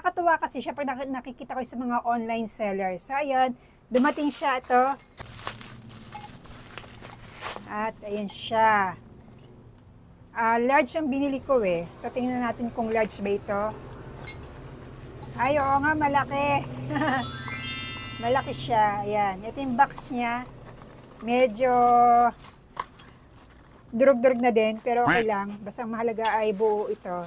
Nakakatuwa kasi siya pag nakikita ko sa mga online sellers. So, ayun, dumating siya ito. At, ayun siya. Large ang binili ko eh. So, tingnan natin kung large ba ito. Ay, oo nga, malaki. Malaki siya. Ayan. Ito yung box niya. Medyo durug-durug na din, pero okay lang. Basta mahalaga ay buo ito.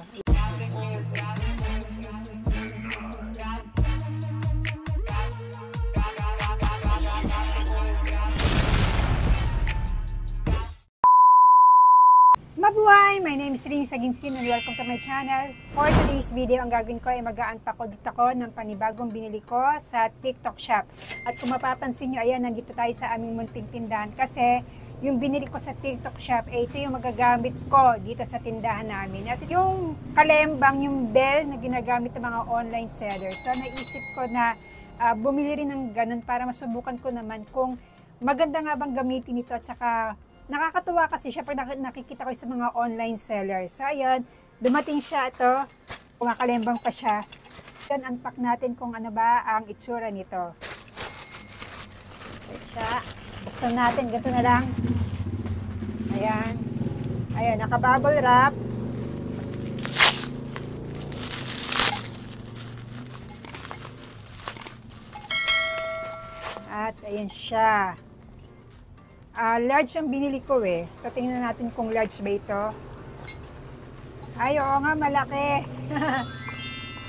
Mabuhay! My name is Ring Saginsin and welcome to my channel. For today's video, ang gagawin ko ay mag-a-unpack ko dito ko ng panibagong binili ko sa TikTok shop. At kung mapapansin nyo, ayan, nandito tayo sa aming munting tindahan kasi yung binili ko sa TikTok shop, ito yung magagamit ko dito sa tindahan namin. At yung kalembang, yung bell na ginagamit ng mga online sellers. So naisip ko na bumili rin ng ganun para masubukan ko naman kung maganda nga bang gamitin ito at saka nakakatuwa kasi siya pag nakikita ko sa mga online sellers. So, ayun, dumating siya ito. Kumakalembang pa siya. Then, unpack natin kung ano ba ang itsura nito. So, siya. Buksan natin. Ganito na lang. Ayan. Ayan, naka-bubble wrap. At, ayan siya. Large ang binili ko eh. So, tingnan natin kung large ba ito. Ay, oo nga, malaki.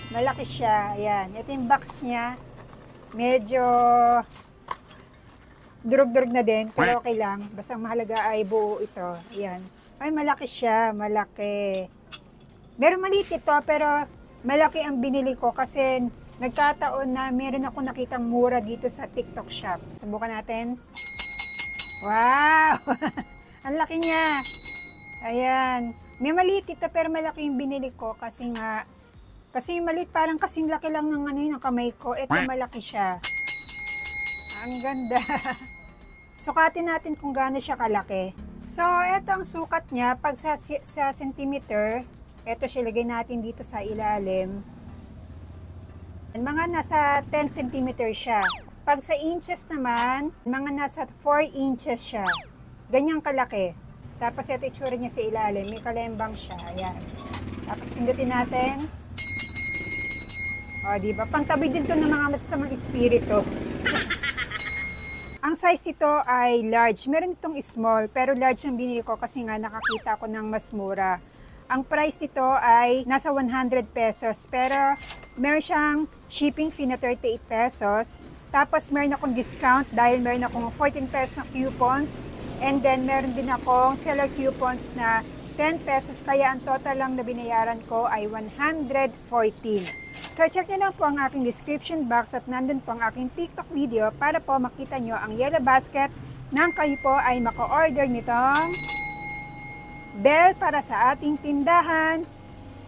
Malaki siya. Ayan. Ito yung box niya. Medyo durug-durug na din, pero okay lang. Basta mahalaga ay buo ito. Ayan. Ay, malaki siya. Malaki. Meron maliit ito, pero malaki ang binili ko kasi nagkataon na meron ako nakitang mura dito sa TikTok shop. Subukan natin. Wow! Ang laki niya. Ayan. May maliit ito pero malaki yung binili ko kasi yung maliit parang kasing laki lang ng ng kamay ko. Ito malaki siya. Ang ganda. Sukatin natin kung gaano siya kalaki. So, ito ang sukat niya. Pag sa centimeter, ito siya ilagay natin dito sa ilalim. Mga nasa 10 centimeter siya. Pag sa inches naman, mga nasa 4 inches siya. Ganyang kalaki. Tapos ito itsura niya sa ilalim. May kalembang siya. Ayan. Tapos pindutin natin. O, diba? Pangtabi din to ng mga masasamang espiritu. Ang size ito ay large. Meron itong small, pero large ang binili ko kasi nga nakakita ko ng mas mura. Ang price ito ay nasa 100 pesos. Pero meron siyang shipping fee na 38 pesos. Tapos meron akong discount dahil meron akong 14 pesos na coupons. And then meron din akong seller coupons na 10 pesos. Kaya ang total lang na binayaran ko ay 114. So check nyo lang po ang aking description box at nandun po ang aking TikTok video para po makita nyo ang yellow basket nang kayo po ay maka-order nitong bell para sa ating tindahan.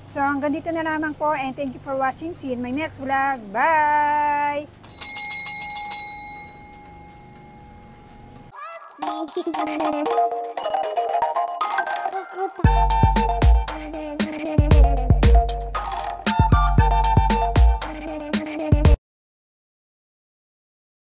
So hanggang dito na lamang po and thank you for watching. See you in my next vlog. Bye! Thank you.